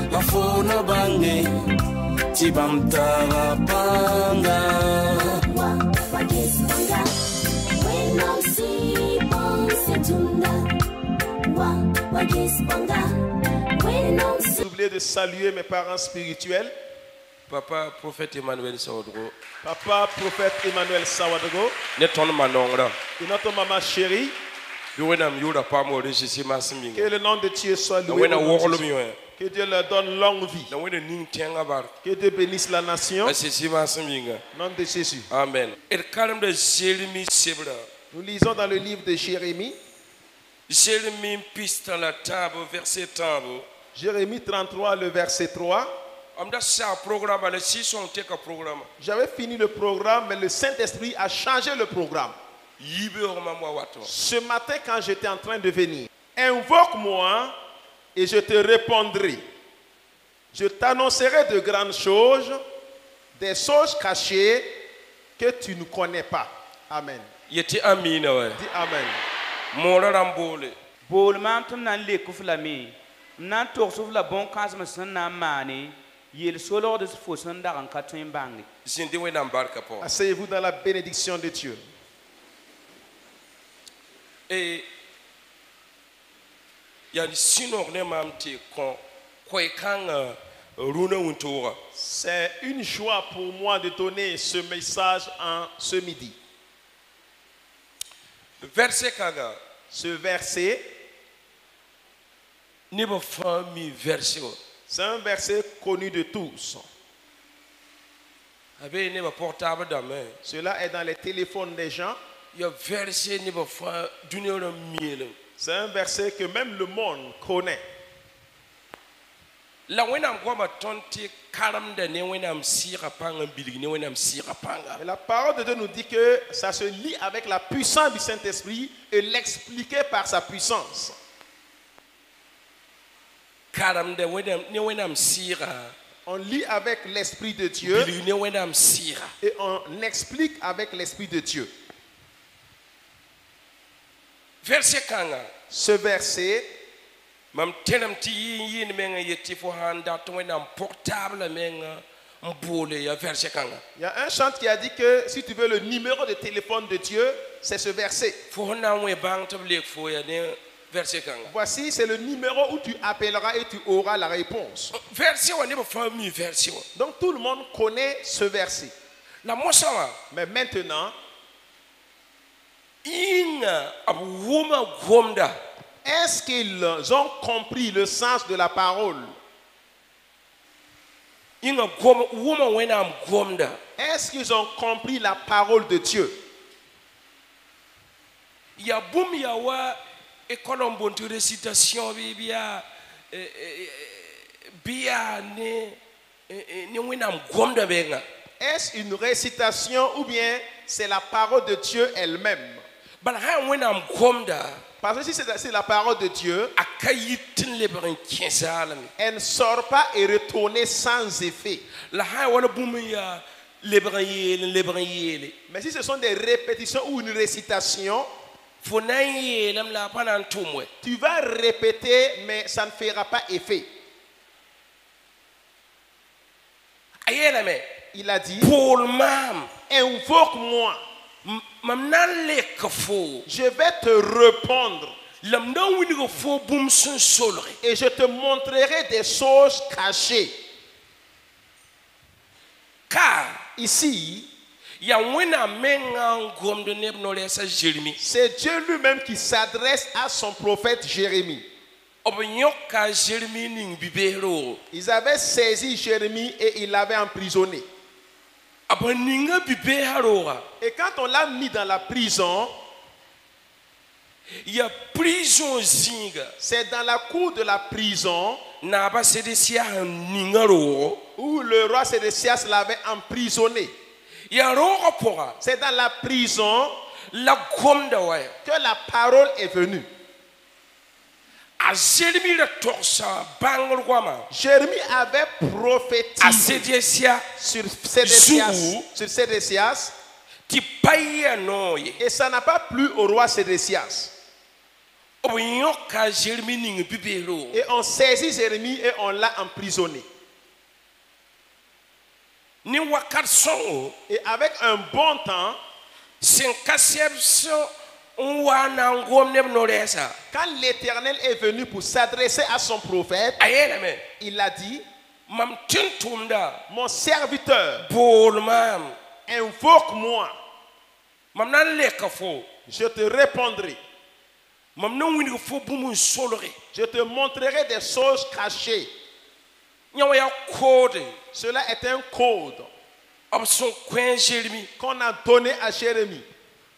la fona bange tibam tarapanga Oubliez de saluer mes parents spirituels. Papa prophète Emmanuel Sawadro. Papa prophète Emmanuel Sawadro. Et notre maman chérie. Que le nom de Dieu soit loué. Que Dieu leur donne longue vie. Que Dieu bénisse la nation. Nom de Jésus. Amen. Nous lisons dans le livre de Jérémie. Jérémie 33, le verset 3. J'avais fini le programme, mais le Saint-Esprit a changé le programme. Ce matin, quand j'étais en train de venir, invoque-moi et je te répondrai. Je t'annoncerai de grandes choses, des choses cachées que tu ne connais pas. Amen. Dis Amen. Asseyez-vous dans la bénédiction de Dieu. Et c'est une joie pour moi de donner ce message en ce midi. Ce verset, c'est un verset connu de tous. Cela est dans les téléphones des gens. C'est un verset que même le monde connaît. Et la parole de Dieu nous dit que ça se lie avec la puissance du Saint-Esprit et l'expliquer par sa puissance. On lit avec l'Esprit de Dieu et on explique avec l'Esprit de Dieu. Ce verset, il y a un chant qui a dit que si tu veux le numéro de téléphone de Dieu, c'est ce verset. Voici, c'est le numéro où tu appelleras et tu auras la réponse. Donc tout le monde connaît ce verset. Mais maintenant, est-ce qu'ils ont compris le sens de la parole? Est-ce qu'ils ont compris la parole de Dieu? Est-ce une récitation ou bien c'est la parole de Dieu elle-même? Parce que si c'est la parole de Dieu, elle ne sort pas et retourne sans effet. Mais si ce sont des répétitions ou une récitation, tu vas répéter, mais ça ne fera pas effet. Il a dit, invoque-moi. Je vais te répondre. Et je te montrerai des choses cachées. Car ici, c'est Dieu lui-même qui s'adresse à son prophète Jérémie. Ils avaient saisi Jérémie et ils l'avaient emprisonné. Et quand on l'a mis dans la prison, c'est dans la cour de la prison où le roi Sédécias l'avait emprisonné. C'est dans la prison que la parole est venue. Jérémie avait prophétisé sur Sédécias ti paye no ye Et ça n'a pas plu au roi Sédécias. obinyo ka Jérémie ning bibelo Et on saisit Jérémie et on l'a emprisonné. ni wakat son Et avec un bon temps, sin kasebso wana ngom ne no resa quand l'Éternel est venu pour s'adresser à son prophète, ayena me il a dit, mam tintumda mon serviteur, bol mam invoque-moi, mam nan leka fo je te répondrai. mam nan wini fo bu mun solore Je te montrerai des choses cachées. nyawa ya code Cela est un code ab son kwen Jérémie qu'on a donné à Jérémie.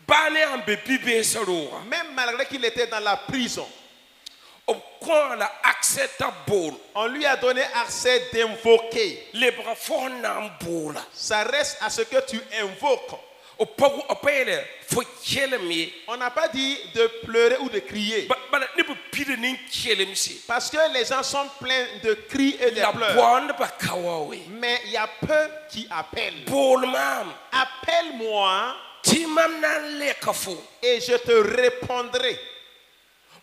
bane am be bibe saro Même malgré qu'il était dans la prison, ob kon la accès ta bol on lui a donné accès d'invoquer. le bra fo nam bola Ça reste à ce que tu invoques. o pagu opele fo kelemi On n'a pas dit de pleurer ou de crier. bana ne bu pide nin kelemsi Parce que les gens sont pleins de cris et de la pleurs. bonde ba kawawe Mais il y a peu qui appellent. bol mam Appelle-moi ti mam nan leka fo et je te répondrai.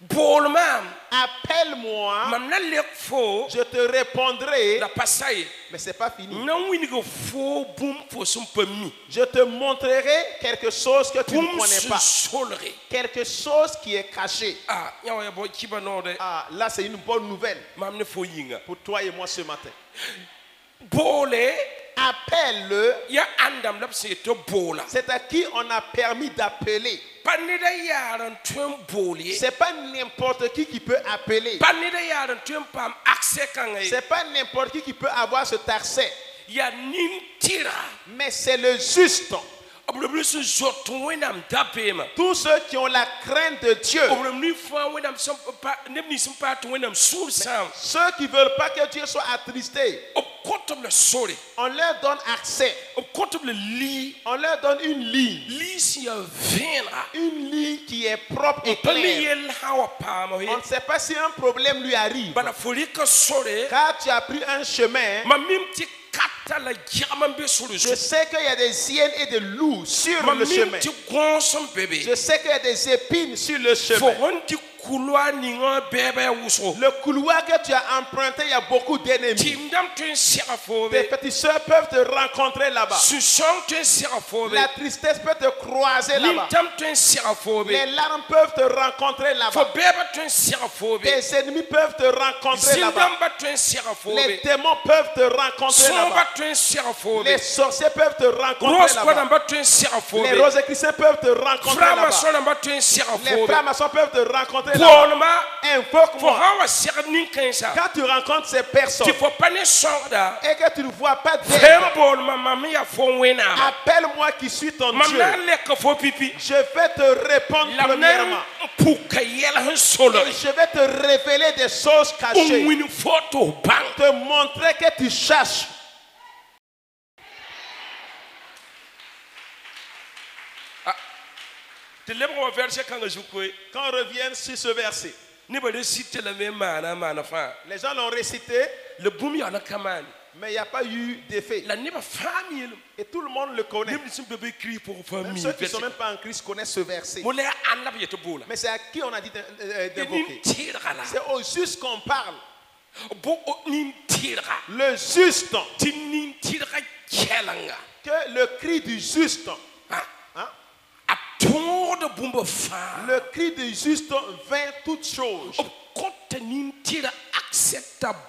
bol mam Appelle-moi, mam nan lek fo je te répondrai. la pasai Mais c'est pas fini. nan wini go fo bum fo sum pami Je te montrerai quelque chose que tu ne bum connais pas. solre Quelque chose qui est caché. ah nyawa ya bo kiba no de Ah, là c'est une bonne nouvelle mam ne fo yinga pour toi et moi ce matin. bolé Appelle-le. ya andam lap se to bola C'est à qui on a permis d'appeler. panida yaran tum bolé C'est pas n'importe qui peut appeler. panida yaran tum pam accès kangai C'est pas n'importe qui peut avoir cet accès. ya nintira Mais c'est le juste. oblu su zotu wenam tapema Tous ceux qui ont la crainte de Dieu. oblu ni fa wenam som pa ne ni sim pa to wenam sur sam Ceux qui ne veulent pas que Dieu soit attristé. ob kotum le sori On leur donne accès. ob kotum le li On leur donne une ligne. li si ya vena Une ligne qui est propre et pali claire. yel hawa pama On he ne sait pas si un problème lui arrive. bana folika sori Car tu as pris un chemin. mamim ti kata la jaman be sur le Je sais qu'il y a des hyènes et des loups sur le chemin. mamim ti gonsom bébé Je sais qu'il y a des épines sur le fo chemin. on ti kulwa ninga bebe wuso Le couloir que tu as emprunté, il y a beaucoup d'ennemis. timdam tun sira fo Tes be petites soeurs peuvent te rencontrer là-bas. suson tun sira fo be La tristesse peut te croiser là-bas. lintam tun sira fo be Les larmes peuvent te rencontrer fo là-bas. bebe tun sira fo be Tes ennemis peuvent te rencontrer là-bas. zindam ba tun sira fo Les be démons peuvent te rencontrer son là-bas. ba tun sira fo be Les sorciers peuvent te rencontrer rose ko là-bas. ba tun sira fo Les be roses chrétiens peuvent te rencontrer frama là-bas. so ba tun sira Les fo be frères maçons peuvent te rencontrer là-bas. bolma fo Invoque-moi. hawa sira nin kansa Quand tu rencontres ces personnes ti fo pane sonda et que tu ne vois pas d'être, fem bolma mami ya fo wena appelle-moi qui suis ton mam Dieu. na lek fo pipi Je vais te répondre la premièrement. nan puka yel han solo Et je vais te révéler des choses cachées. win photo bang Te montrer que tu cherches. te lebro verset kan jukwe Quand on revient sur ce verset, ni ba de citer la même mana fa les gens l'ont récité, le boom ya na kaman mais il n'y a pas eu d'effet. la ne ba famille Et tout le monde le connaît. ni sim bébé cri pour Même famille ceux qui ne sont même pas en Christ connaissent ce verset. mo le anna ba yeto bola Mais c'est à qui on a dit d'invoquer? ni tira la C'est au juste qu'on parle. bo ni tira Le juste. ti ni tira kelanga Que le cri du juste. ah Hein? a tour de bombe fa Le cri du juste vint toutes choses. côté ni tira acceptable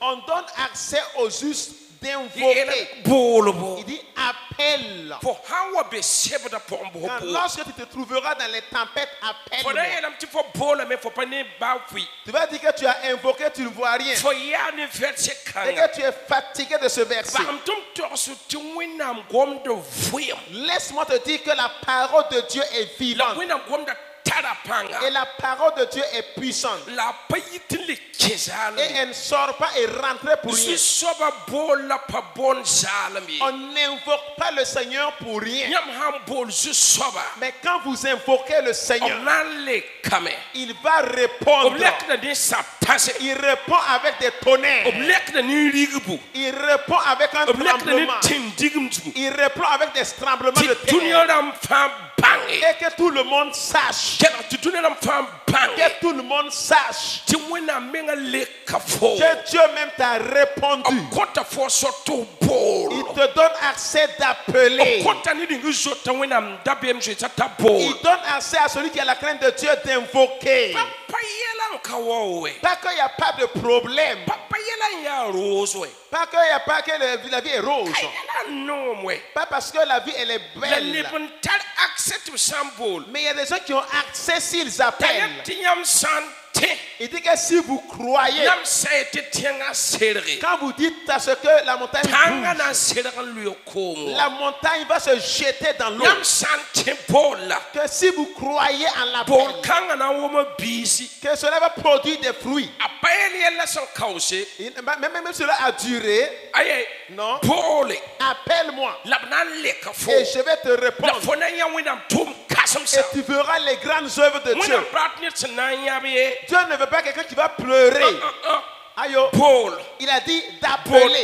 On donne accès au juste d'invoquer. bolo Il dit appelle. for how be sebda pombo Quand lorsque tu te trouveras dans les tempêtes, for appelle-moi. that am ti for bola me for pane ba fui Tu vas dire que tu as invoqué, tu ne vois rien. for ya ne verset Et kanga que tu es fatigué de ce verset. bam tum torso ti winam gom de vuim Laisse-moi te dire que la parole de Dieu est la vivante. winam gom de tarapanga Et la parole de Dieu est puissante. la payitin le Et elle ne sort pas et rentre pour rien. On n'invoque pas le Seigneur pour rien. Mais quand vous invoquez le Seigneur, il va répondre. Il répond avec des tonnerres. Il répond avec un tremblement. Il répond avec des tremblements de terre. Et que tout le monde sache. Que tout le monde sache. Que Dieu même t'a répondu. Il te donne accès d'appeler. Il donne accès à celui qui a la crainte de Dieu d'invoquer. Pas qu'il n'y a pas de problème. Pas qu'il n'y a pas que la vie est rose. Pas parce que la vie elle est belle. Mais il y a des gens qui ont accès s'ils appellent. Il dit que si vous croyez, quand vous dites à ce que la montagne bouge, la montagne va se jeter dans l'eau. Que si vous croyez en l'appel, que cela va produire des fruits. Même cela a duré. Non. Appelle-moi. Et je vais te répondre. Et tu verras les grandes œuvres de Dieu. Dieu ne veut pas quelqu'un qui va pleurer. Aïe. Il a dit d'appeler.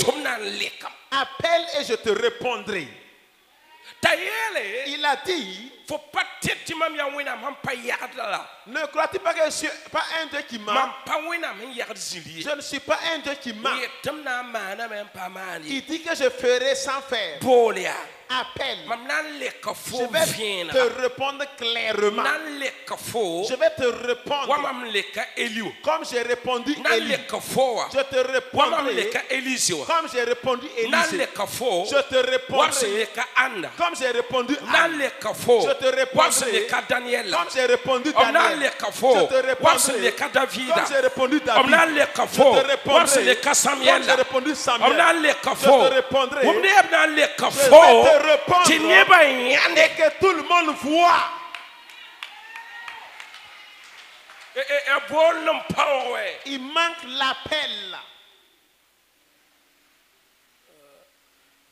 Appelle et je te répondrai. Il a dit, ne crois-tu pas que je ne suis pas un Dieu qui ment? Je ne suis pas un Dieu qui ment. Il dit que je ferai sans faire. Appelle. Je vais te répondre clairement. Je vais te répondre comme j'ai répondu Élie. Je te répondrai comme j'ai répondu Élisée. Je te répondrai comme j'ai répondu Anne. Je te répondrai comme j'ai répondu Daniel. Je te répondrai comme j'ai répondu David. Je te répondrai comme j'ai répondu Samuel. Je te répondrai. Je vais te répondre et que tout le monde voit. Il manque l'appel.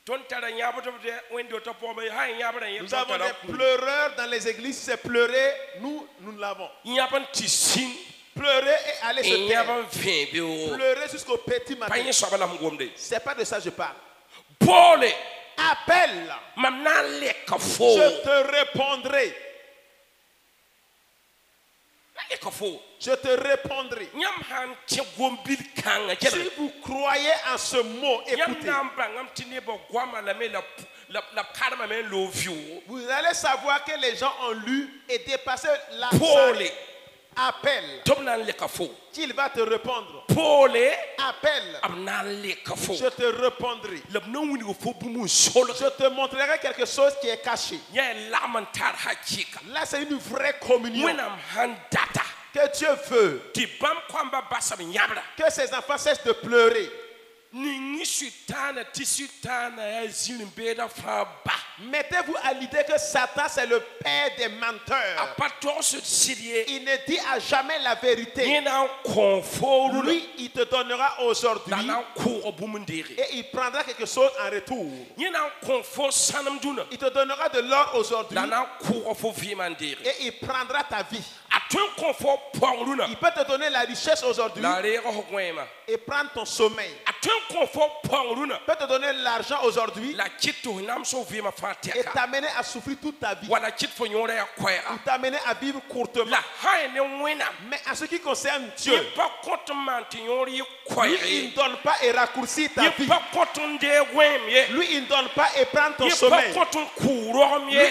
Nous avons des pleureurs dans les églises. C'est pleurer, nous l'avons. Pleurer et aller se taire. Pleurer jusqu'au petit matin. C'est pas de ça que je parle. Appelle. Je te répondrai. Je te répondrai. Si vous croyez en ce mot, écoutez. Vous allez savoir que les gens ont lu et dépassé la salle. Appelle. Qu'il va te répondre. Appelle. Je te répondrai. Je te montrerai quelque chose qui est caché. Là, c'est une vraie communion. Que Dieu veut que ses enfants cessent de pleurer. Mettez-vous à l'idée que Satan c'est le père des menteurs. Il ne dit à jamais la vérité. Lui, il te donnera aujourd'hui et il prendra quelque chose en retour. Il te donnera de l'or aujourd'hui et il prendra ta vie. Il peut te donner la richesse aujourd'hui et prendre ton sommeil. Il peut te donner l'argent aujourd'hui et t'amener à souffrir toute ta vie. Ou t'amener à vivre courtement. Mais en ce qui concerne Dieu, lui, il ne donne pas et raccourcit ta vie. Lui, il ne donne pas et prend ton sommeil. Lui,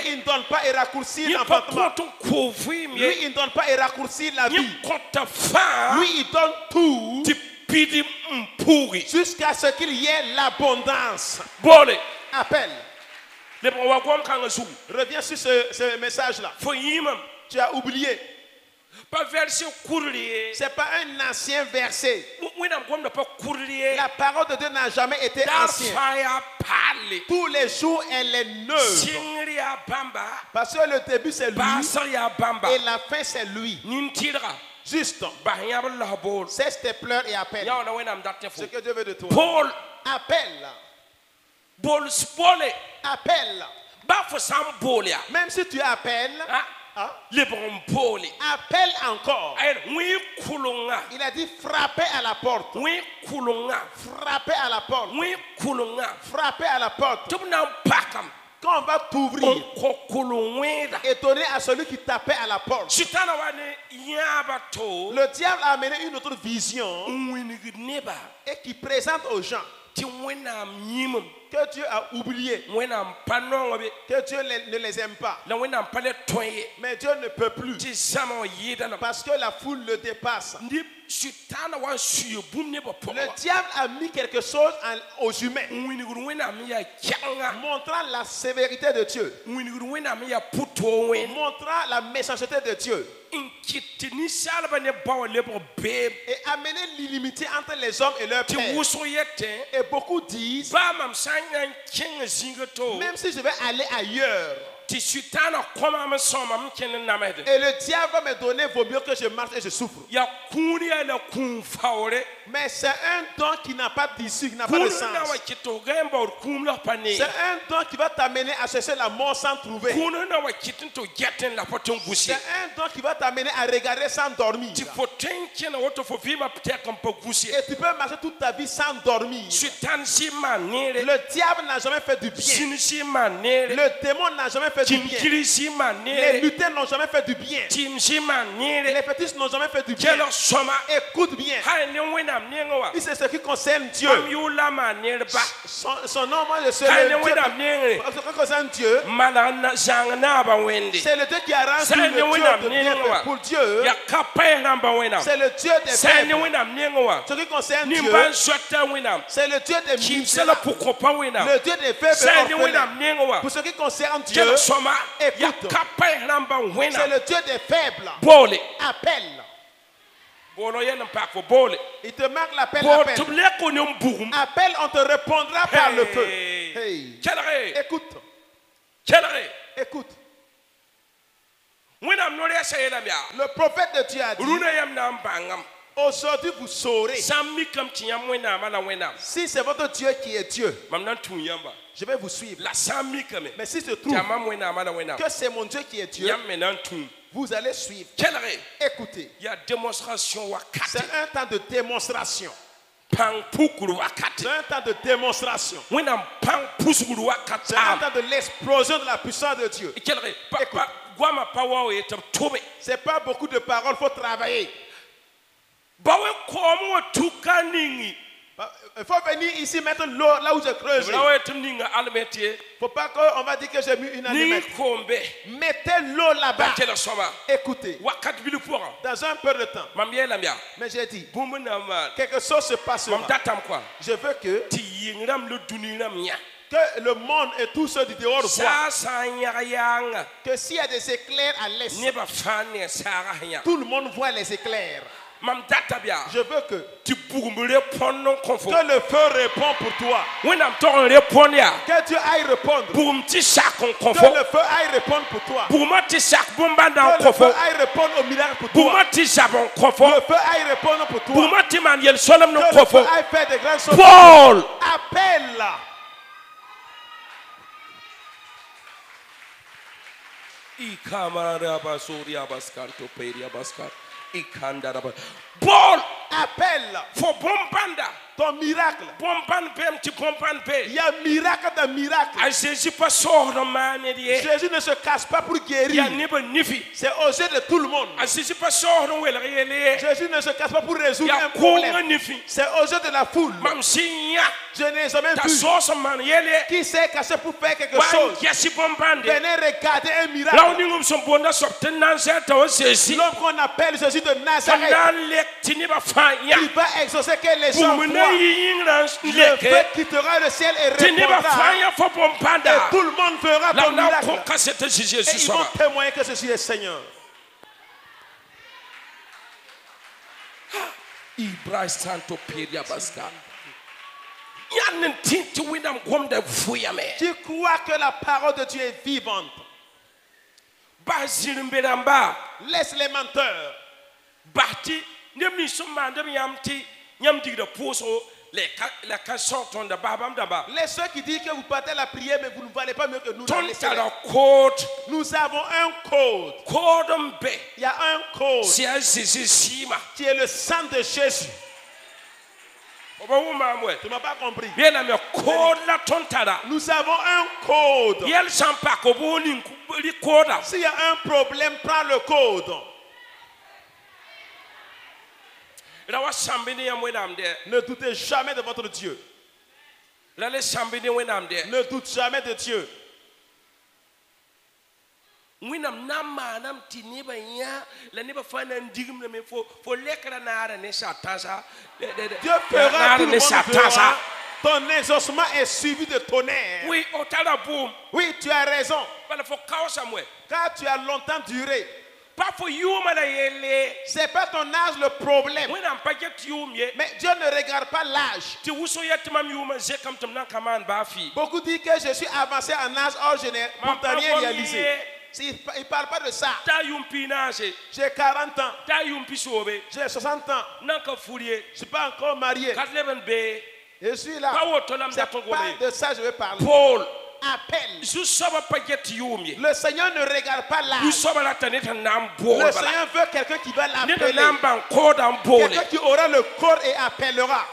il ne donne pas et raccourcit l'enfantement. Lui, il ne donne pas et raccourcit la vie. Lui, il donne tout jusqu'à ce qu'il y ait l'abondance. Appelle. Reviens sur ce message-là. Tu as oublié. C'est pas un ancien verset. La parole de Dieu n'a jamais été ancienne. Tous les jours, elle est neuve. Parce que le début, c'est lui. Et la fin, c'est lui. Juste. Bahnyabla bol. Cesse tes pleurs et appelle. Ya na wenam datte Ce fo. que Dieu veut de toi. Paul Appelle. bol spole. Appelle. Ba fo sam bol ya. Même si tu appelles, Ah. Le bon poli. appelle encore. Ay wi kulunga. Il a dit frappez à la porte. Wi kulunga. Frappez à la porte. Wi kulunga. Frappez à la porte. Tubna pakam. Quand on va t'ouvrir, Ko kulungweda. étonné à celui qui tapait à la porte. Sitana wane yabato. Le diable a amené une autre vision Winigid neba. et qui présente aux gens Ti wenam yimum. que Dieu a oublié, Wenam panongo be. que Dieu ne les aime pas. La wenam pale toye. Mais Dieu ne peut plus Ti samo yidana. parce que la foule le dépasse. Ndi sitana wan suyo bum ne ba poko. Le diable a mis quelque chose aux humains, Winigid wenam ya kyanga. montrant la sévérité de Dieu, Winigid wenam ya puto wen. montrant la méchanceté de Dieu Inkitini salba ne bawa lebo beb. et amener l'inimitié entre les hommes et leur Ti père. wuso yete. Et beaucoup disent, Ba mam sanya kinga zingato. même si je vais aller ailleurs, Ti sitana koma ma soma mkene namede. et le diable va me donner, vaut mieux que je marche et je souffre. Ya kuni ya la kun faure. Mais c'est un don qui n'a pas d'issue, qui n'a pas de Kuni sens. na wa kito gemba or kumla pane. C'est un don qui va t'amener à chercher la mort sans trouver. Kuni na wa kitin to getten la poton gusi. C'est un don qui va t'amener à regarder sans dormir. Ti foten kena woto fo vima pte kampa gusi. Et tu peux marcher toute ta vie sans dormir. Sutan si manere. Le diable n'a jamais fait du bien. Sin si manere. Le démon n'a jamais fait du bien. Kimkiri si Les manere. lutins n'ont jamais fait du bien. Tim si manere. Les fétiches n'ont jamais fait du bien. Kelo soma. Écoute bien. Hai ne wenam nengowa. Si c'est ce qui concerne Dieu, Am yula manere ba. son nom, moi je sais Hai le ne Dieu. wenam nengre. Ce qui concerne Dieu, Malana zangna ba wende. c'est le Dieu qui arrange tout C'est le le Dieu wenam de bien nengowa. pour Dieu. Ya kapay namba wenam. C'est le Dieu des C'est ne faibles. wenam nengowa. Ce qui concerne Dieu, Nimban swata wenam. c'est le Dieu des Kimsela misérables. pukopa wenam. Le Dieu des faibles C'est et ne orphelins. wenam nengowa. Pour ce qui concerne Dieu, Kelo soma. Ya écoute. kapay namba c'est wenam. le Dieu des faibles. Bole. Appelle. Bolo yenam pak fo bole. Il te marque l'appel, Bo appelle. tuble ko nyom bugum. Appelle, on te répondra par le feu. Hey. Hey. Kelare. Écoute, Kelare. écoute. Wenam no ya sayela mia. Le prophète de Dieu a dit, Runa yam nam bangam. aujourd'hui vous saurez Sammi kam tiyam wenam ala wenam. si c'est votre Dieu qui est Dieu. Mam nan tun yamba. Je vais vous suivre. La sammi kame. Mais si se trouve Jamam wenam ala wenam. que c'est mon Dieu qui est Dieu, Yam menan tun. vous allez suivre. Kelare. Écoutez, Il y a démonstration wakati. c'est un temps de démonstration. Pang pukuru wakati. C'est un temps de démonstration. Wenam pang pusuru wakati. C'est un temps de l'explosion de la puissance de Dieu. Kelare. Écoute. Guama pawa etam tobe. C'est pas beaucoup de paroles, il faut travailler. Bawe komo tukaningi. Il faut venir ici mettre l'eau là où j'ai creusé. Il Bawe etam ninga almetie. ne faut pas qu'on va dire que j'ai mis une Ni allumette. kombe. Mettez l'eau là-bas. Bakela soma. Écoutez, Wakati bilu pora. dans un peu de temps. Mam yela mia. Mais j'ai dit, Bumuna ma. quelque chose se passera. Mam datam kwa. Je veux que Ti yingram le duniram nya. le monde et tous ceux du dehors voient Sa yanga. que s'il y a des éclairs à l'est, Neba fane sara hanya. tout le monde voit les éclairs. Mam databia. Je veux que Tu bugum répond non confo. le feu répond pour toi. When I'm talking répond ya. Que Dieu aille répondre. Bugum ti sak on Que confo. le feu aille répondre pour toi. Buguma ti sak bomba na Que le feu confo. aille répondre au miracle pour toi. Buguma ti sabon confo. Que le feu aille répondre pour toi. Buguma ti man yel solam no Que le confo. feu aille faire des grandes choses. Paul. Appelle là. Ikamara basoria baskanto peria baskat. Ikandara ba. Paul. Appelle là. For bombanda. Ton miracle. Bomban pem ti bomban Il pe. y a miracle dans miracle. A Jésus pas sort de manédier. Jésus ne se cache pas pour Ya guérir. niba nifi. C'est aux yeux de tout le monde. A Jésus pas sort de wel réel. Jésus ne se cache pas pour résoudre Ya un konga problème. nifi. C'est aux yeux de la foule. Mam sinya. Je n'ai jamais Ta vu sauce man yele. qui s'est caché pour faire quelque Wan chose. yasi bombande. Venez regarder un Law miracle. ningum son bonda sorten nan zeta o Jésus. L'homme qu'on appelle Jésus de Nazareth, Kanan lek tiniba fanya. il va exaucer que les gens Bumuna voient. yingra Le leke. feu quittera le ciel et Tiniba répondra. fanya fo Et bombanda. tout le monde verra La ton na miracle. ko kasete Jésus Et ils vont soba. témoigner que ceci est Seigneur. Ibra santo peria baska. Yanen tinti winam gomda fuyame. Tu crois que la parole de Dieu est vivante. Bazir mbelamba. Laisse les menteurs. Bati, ne mi suma de yamti, yamti de poso, les cassons de babam d'aba. Les ceux qui disent que vous partez à la prière, mais vous ne valez pas mieux que nous. Code. Nous avons un code. Il y a un code qui est le sang de Jésus. Tu ne m'as pas compris. Nous avons un code. S'il y a un problème, prends le code. Ne doutez jamais de votre Dieu. Ne doute jamais de Dieu. Dieu fera tout le monde. Ton exaucement est suivi de tonnerre. Oui, tu as raison. Car tu as longtemps duré. C'est pas ton âge le problème. Mais Dieu ne regarde pas l'âge. Beaucoup disent que je suis avancé en âge, or je n'ai rien réalisé. Il ne parle pas de ça. J'ai 40 ans. J'ai 60 ans. Je ne suis pas encore marié. Je suis là. C'est pas de ça que je veux parler. Paul. Appelle. Le Seigneur ne regarde pas l'âge. Le Seigneur veut quelqu'un qui va l'appeler. Quelqu'un qui aura le corps et appellera.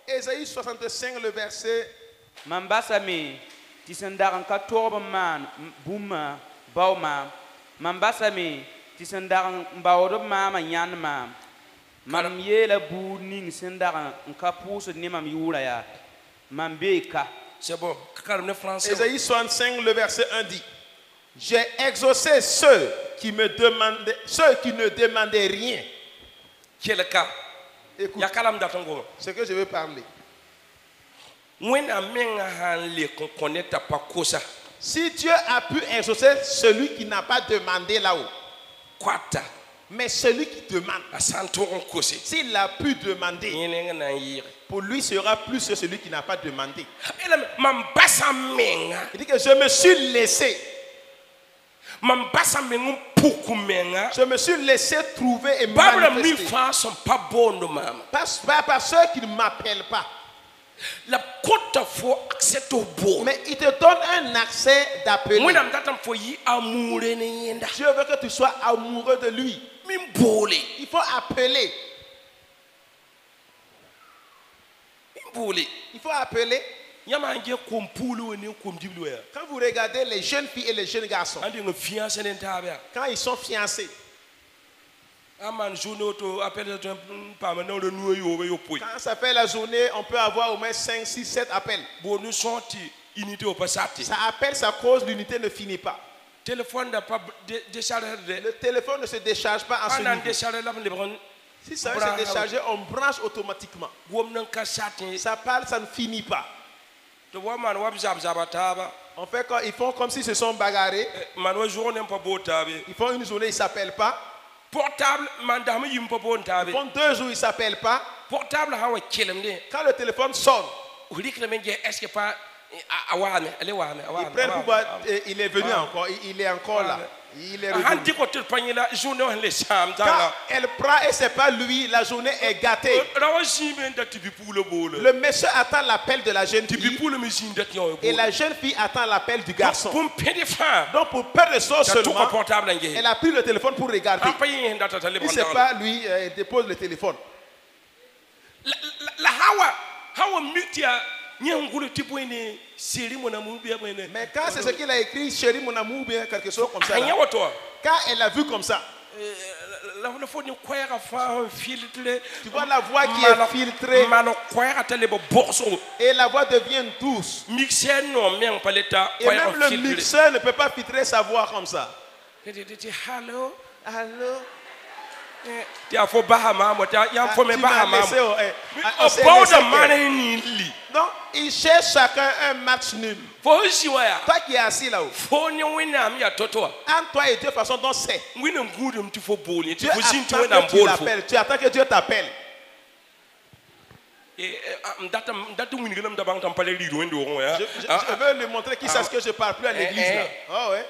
Ésaïe 65, le verset. Mambasami, tisandaran katoba man, bouma, bauma. Mambasami, tisandaran baodo mama yanma. Mam yela bu ning sendaran kapouso ni mam yula ya. Mambeka. C'est bon, calme français. Ésaïe 65, le verset 1 dit: j'ai exaucé ceux qui ne demandaient rien. Qui est le cas? Écoute, ce que je veux parler. Si Dieu a pu exaucer celui qui n'a pas demandé là-haut, mais celui qui demande, s'il a pu demander, pour lui sera plus que celui qui n'a pas demandé. Il dit que je me suis laissé. Je me suis laissé trouver et manifester. Pas par ceux qui ne m'appellent pas. Mais il te donne un accès d'appeler. Dieu veut que tu sois amoureux de lui. Il faut appeler. Il faut appeler. Quand vous regardez les jeunes filles et les jeunes garçons, quand ils sont fiancés, quand ça fait la journée, on peut avoir au moins 5, 6, 7 appels. Ça appelle, ça cause, l'unité ne finit pas. Le téléphone ne se décharge pas à ce niveau. Si ça veut se décharger, on branche automatiquement. Ça parle, ça ne finit pas. En fait, quand ils font comme s'ils se sont bagarrés, ils font une journée, ils ne s'appellent pas. Ils font 2 jours, ils ne s'appellent pas. Quand le téléphone sonne, ils prennent pour voir, il est venu encore, il est encore là. Il est revenu. Quand elle prend et ce n'est pas lui, la journée est gâtée. Le monsieur attend l'appel de la jeune fille et la jeune fille attend l'appel du garçon. Donc pour peur de ça seulement, elle a pris le téléphone pour regarder. Si ce n'est pas lui, elle dépose le téléphone. Mais quand c'est ce qu'il a écrit, chérie mon amour, bien quelque chose comme ça, là, quand elle a vu comme ça, tu vois la voix qui est filtrée et la voix devient douce. Et même le mixeur ne peut pas filtrer sa voix comme ça. Allô? Allô? Donc, il cherche chacun un match nul. Toi qui es assis là-haut, entre toi et Dieu, de façon dont c'est. Dieu attend que tu l'appelles. Tu attends que Dieu t'appelle. Je veux lui montrer qu'il sache que je ne parle plus à l'église. Là. Oh, ouais.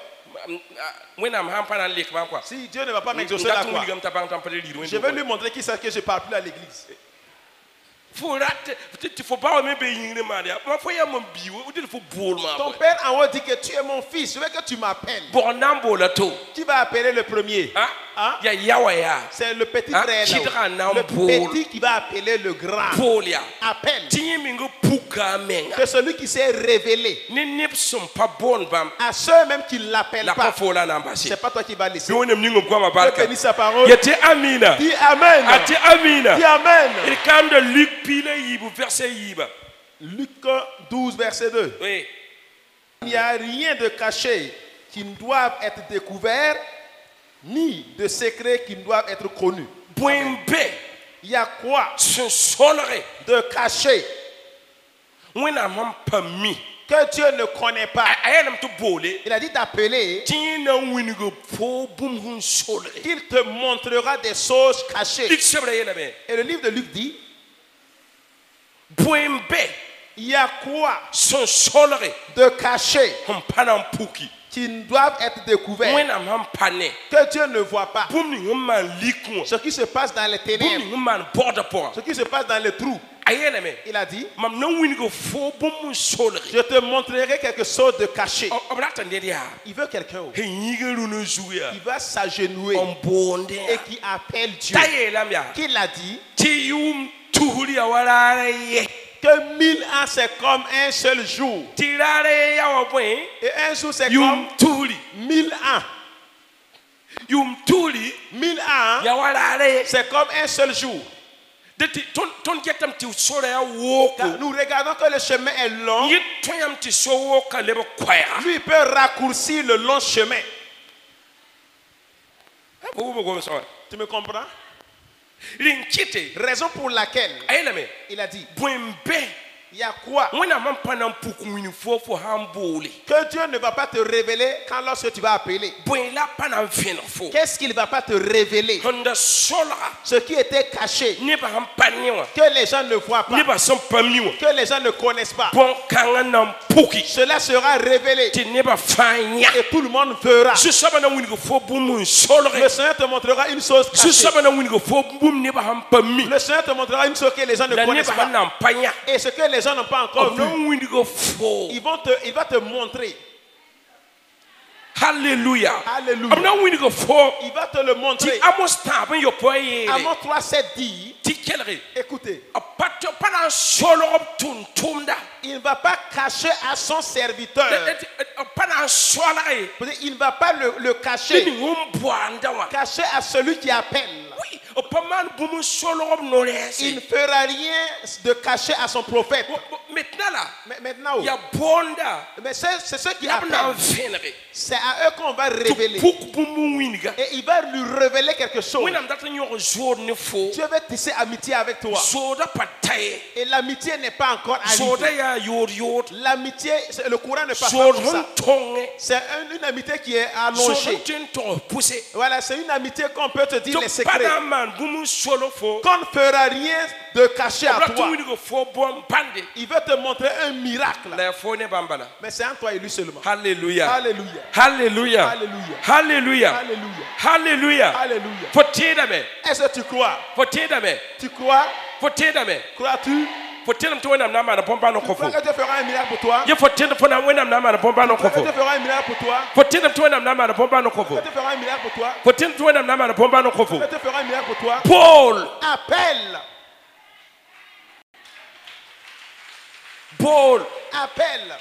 Si Dieu ne va pas m'exaucer là, quoi. Je veux lui montrer qu'il sache que je ne parle plus à l'église. Ton père en haut dit que tu es mon fils. Je veux que tu m'appelles. Qui va appeler le premier? C'est le petit frère là. Le petit qui va appeler le grand. Appelle. C'est celui qui s'est révélé. À ceux même qui ne l'appellent pas. C'est pas toi qui vas laisser. Dieu bénit sa parole. Dis Amen. Dis Amen. Il come de Luc verset Luc 12, verset 2. Oui. Il n'y a rien de caché qui ne doive être découvert, ni de secret qui ne doivent être connus. Il y a quoi de caché que Dieu ne connaît pas? Il a dit d'appeler qu'il te montrera des choses cachées. Et le livre de Luc dit, il y a quoi de caché qui ne doivent être découverts, que Dieu ne voit pas? Ce qui se passe dans les ténèbres, ce qui se passe dans les trous. Il a dit, je te montrerai quelque chose de caché. Il veut quelqu'un qui va s'agenouiller et qui appelle Dieu. Qu'il a dit que 1000 ans c'est comme un seul jour. Et un jour c'est comme 1000 ans. 1000 ans c'est comme un seul jour. Car nous regardons que le chemin est long. Lui il peut raccourcir le long chemin. Tu me comprends? Raison pour laquelle il a dit, il y a quoi que Dieu ne va pas te révéler quand lorsque tu vas appeler? Qu'est-ce qu'il ne va pas te révéler? Ce qui était caché, que les gens ne voient pas, que les gens ne connaissent pas, cela sera révélé et tout le monde verra. Le Seigneur te montrera une chose cachée. Le Seigneur te montrera une chose que les gens ne connaissent pas. Et ce que les gens n'ont pas encore vu, il va te montrer. Alléluia. Alléluia. Il va te le montrer. Amos 3:7 dit, écoutez, il ne va pas cacher à son serviteur. Il ne va pas le cacher. Cacher à celui qui appelle. Il ne fera rien de cacher à son prophète. Maintenant, mais c'est ceux qui appellent. C'est à eux qu'on va révéler. Et il va lui révéler quelque chose. Dieu veut tisser amitié avec toi. Et l'amitié n'est pas encore arrivée. L'amitié, le courant ne passe pas comme ça. C'est une amitié qui est allongée. Voilà, c'est une amitié qu'on peut te dire les secrets. Qu'on ne fera rien de caché à toi. Il veut te montrer un miracle. Mais c'est en toi et lui seulement. Alléluia. Alléluia. Alléluia. Alléluia. Alléluia. Alléluia. Est-ce que tu crois? Tu crois? Crois-tu? Tu crois que Dieu fera un miracle pour toi? Que Dieu fera un miracle pour toi? Que Dieu fera un miracle pour toi? Que Dieu fera un miracle pour toi? Paul Appelle.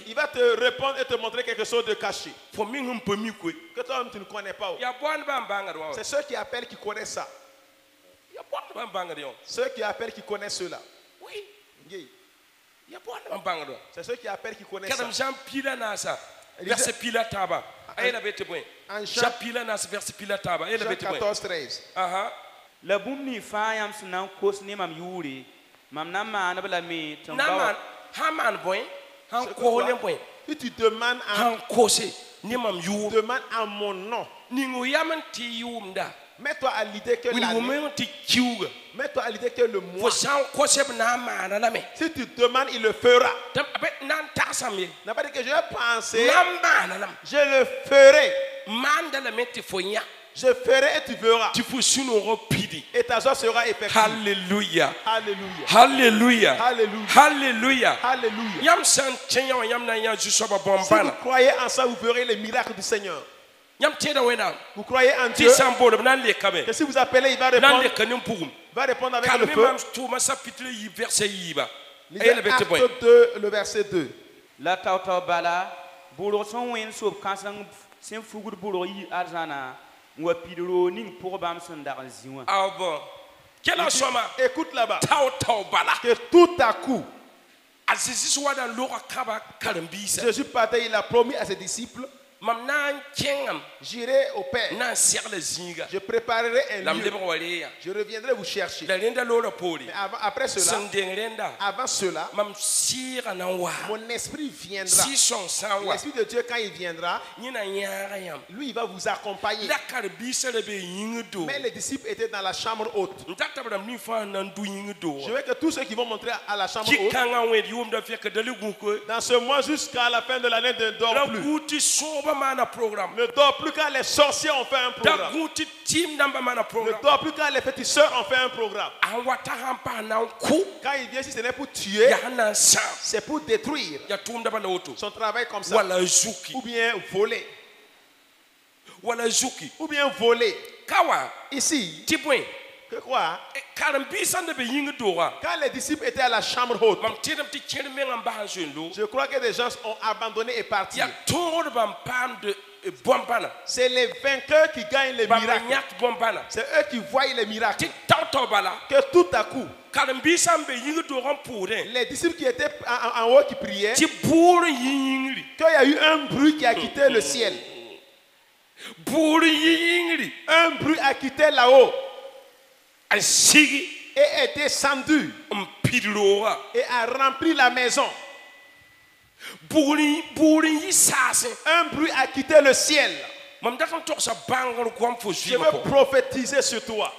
Il va te répondre et te montrer quelque chose de caché que toi-même tu ne connais pas. C'est ceux qui appellent qui connaissent ça. Ceux qui appellent qui connaissent cela. Oui. C'est ceux qui appellent qui connaissent ça. Verset Pilate Taba. En Jean 14:13. La bumni fayam sunan kos ni mam yuri mam nama na bala mi tamba Haman boy, han ko le boy. Si tu demandes Han kose ni mam yu. demande en mon nom. Ni ngo yaman ti yumda. Mets-toi à l'idée que Wini l'année, wumeng ti kiuga. mets-toi à l'idée que le Fo mois, san koseb na maana la me. si tu demandes, il le fera. Tam abe nan taksam ye. N'a pas dit que je vais penser, Na maana la me. je le ferai. Manda la me ti fo nya. Je ferai et tu verras. Ti fo sunu ro pidi. Et ta joie sera effective. Hallelujah. Alléluia. Hallelujah. Alléluia. Hallelujah. Alléluia. Yam san tenya wa yam na ya juso ba Si vous bombana. croyez en ça, vous verrez les miracles du Seigneur. Yam teda wena. Vous croyez en Ti Dieu, san bo nan le kabe. que si vous appelez, il va Nan répondre, le kanim pugum. va répondre avec le Kalme feu. mam tu ma sa pitre yi verset yi ba. Lisez Ayele bete boy. Acte 2, le verset 2. la tao bala bolo son wen so kansang sen fugur bolo yi arzana wa pidro ning pour bam son dar ziwa Ah bon. Quel en soit ma Écoute là-bas. tao bala. Que tout à coup, Azizi soit dans l'ora kaba kalambisa. Jésus partait, il a promis à ses disciples, Mam nan kengam j'irai au Père, nan ser le zinga. je préparerai un Lam lieu, lebe wale ya. je reviendrai vous chercher. La renda lora poli. Mais après cela, avant cela, Mam sira nan wa. mon esprit viendra. Si son san wa. L'esprit de Dieu, quand il viendra, Nina nyara yam. lui, il va vous accompagner. La kalbisa le be yingdo. Mais les disciples étaient dans la chambre haute. Ntata bram ni fa nan du yingdo. Je veux que tous ceux qui vont montrer à la chambre Ki haute, kanga wen yum da fek dali gunko. dans ce mois jusqu'à la fin de l'année, ne La dort plus. guti soba mana programme. Ne dort plus quand les sorciers ont fait un Da programme. guti team namba mana Ne programme. dort plus quand les féticheurs ont fait un programme. Awata hampa nan ku. Quand il vient, si ce n'est pour tuer, Ya nan sa. c'est pour détruire. Ya tum daba na auto. Son travail comme ça. Wala zuki. Ou bien voler. Wala zuki. Ou bien voler. Kawa. Ici, Ti point. que quoi? Kalambisa de be yingdo wa. Quand les disciples étaient à la chambre haute, Mam tidam ti chen men amba zendo. je crois que des gens ont abandonné et parti. Ya toro bam pam de bombana. C'est les vainqueurs qui gagnent les Bam miracles. nyak bombana. C'est eux qui voient les miracles. Ti tao bala. Que tout à coup, Kalambisa be yingdo ran pour les disciples qui étaient en haut qui priaient, Ti bour yingri. qu'il y a eu un bruit qui a quitté le ciel. Bour yingri. Un bruit a quitté là-haut Asigi et est descendu pidroa. et a rempli la maison. Bouri yisase. Un bruit a quitté le ciel. Mam dakan tok sa bangal kwam fo Je suiva veux ko. prophétiser sur toi.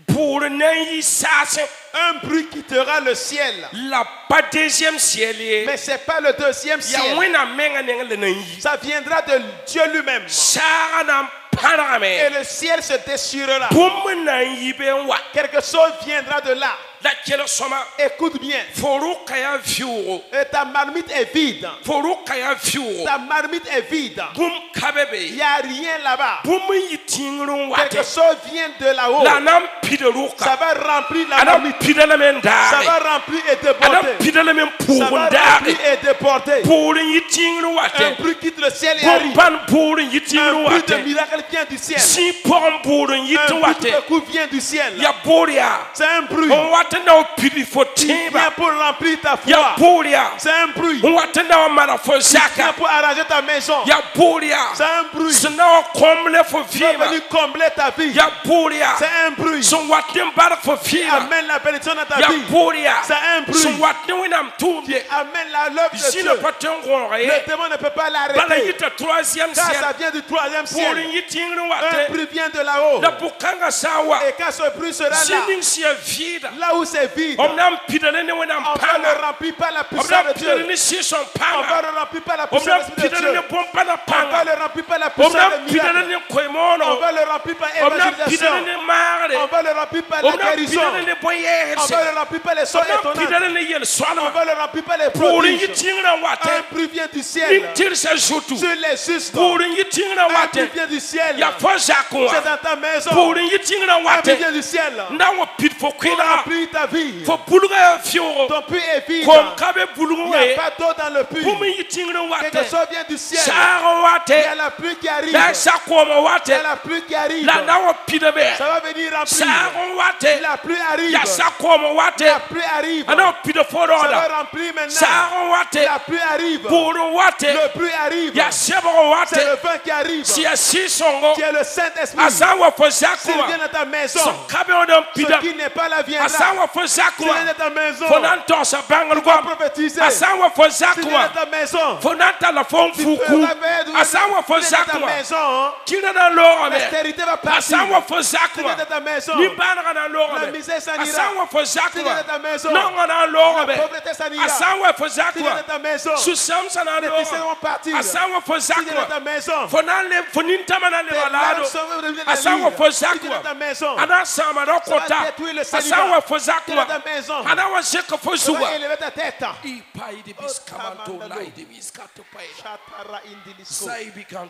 Bouri nan yisase. Un bruit quittera le ciel. La pas deuxième ciel ye. Mais ce n'est pas le deuxième Ya ciel. wena menga nenga le nan yi. Ça viendra de Dieu lui-même. Sara nan Et parame. le ciel se déchirera. Bum nan yi ben wa. Quelque chose viendra de là. La kelo soma. Écoute bien. Foru kaya fiuro. Et ta marmite est vide. Foru kaya fiuro. Ta marmite est vide. Bum Il kabebe. n'y a rien là-bas. Bum yitingron Quelque wate. chose vient de là-haut. La nam Ça pideruka. va remplir la Adam marmite. pidala men Ça dare. va remplir et Adam déporter. pidala men Ça pugun va dare. remplir et déporter. Bouri yitingron Un wate. bruit quitte le ciel et arrive. Bomban bouri Un yitingron bruit de wate. miracle vient du ciel. Si pom bouri Un yitingron bruit de wate. coup vient du ciel. Ya boria. C'est un bruit. On wate na pidi fo Il vient timba. pour remplir ta Ya foi. boria. C'est un bruit. On wate na mara fo Il vient zaka. pour arranger ta maison. Ya boria. C'est un bruit. Sna komle fo Il va fiba. venir combler ta vie. Ya boria. C'est un bruit. Son wate mbar fo fiba. Amène la bénédiction dans ta Ya vie. boria. C'est un bruit. Son wate winam tumbe. Amène la l'œuvre de Si Dieu. le patin ronre. Le démon ne peut pas Bala l'arrêter. yita troisième Car ciel. ça vient du troisième Bouri ciel. yitingron Un wate. bruit vient de là-haut. La bukanga sawa. Et quand ce bruit sera là, Sining sia vida. là où c'est vide, on Omnam pidale ne wenam va panga. ne remplir pas la puissance Omnam de pidale Dieu. ne sison On panga. va ne remplir pas la puissance Omnam de pidale ne Dieu. pompa na On va panga. ne remplir pas la puissance Omnam de pidale miracle. ne On koimono. va le remplir par Omnam pidale évangélisation. ne mare. On va le remplir par la Omnam guérison. pidale ne On boyerse. va le remplir par les soins Omnam étonnants. pidale ne yel On swalama. va le remplir par les Bouri prodiges. yitingron Un wate. bruit vient du ciel. Nintir sa jutu. Sur les justes. Bouri yitingron Un bruit wate. vient du ciel. Ya fo zakwa. C'est dans ta maison. Bouri yitingron Un bruit wate. vient du ciel. Ndawo pit fo Pour kwila. remplir ta vie. Fo bulga fioro. Ton puits est vide. Kom kabe Il bulungu n'y a e. pas d'eau dans le puits. Bumi yitingron Quelque wate. chose vient du ciel. Saro Il y a wate. la pluie qui arrive. La sakoma Il wate. y a la pluie qui arrive. La nawo pidebe. Ça va venir remplir. Saro wate. La pluie arrive. Ya sakoma wate. La pluie arrive. Ano pide Ça va foroda. remplir maintenant. Saro wate. La pluie arrive. Buru wate. Le pluie arrive. Ya sebo C'est le wate. vent qui arrive. Si ya sisongo. Qui est le Saint-Esprit. Asawa fo S'il zakuma. vient dans ta maison, So kabe odon ce pida. qui n'est pas là viendra. Asawa Asawa fo Si tu es zakwa. dans ta maison, Fonanto sa bangal tu vas gwa. prophétiser. Asawa fo Si tu es dans zakwa. ta maison, Fonanta la fon tu fuku. peux rêver. Asawa fo Si tu es dans ta zakwa. maison, Kina na loro me. l'austérité va partir. Asawa fo Si tu es zakwa. dans ta maison, Ni bana na loro la me. misère s'en ira. Asawa fo Si tu es dans zakwa. ta maison, Non na loro la me. pauvreté s'en ira. Asawa fo Si tu es zakwa. dans ta maison, Susamsa na les péchés loro. vont partir. Asawa fo Si tu es dans ta zakwa. maison, Fonale fonintama na le tes larmes balado. sont devenues des Asawa livres. fo Si tu es dans zakwa. ta maison, Ana sama do ça va kota. détruire le célibat. Asawa fo Si tu es dans ta zakwa. maison, Ana wa sheka fo ça va suwa. élever ta tête. Ipai de biskamanto lai de biskato pai. Chatara indilisko. Sai bikan.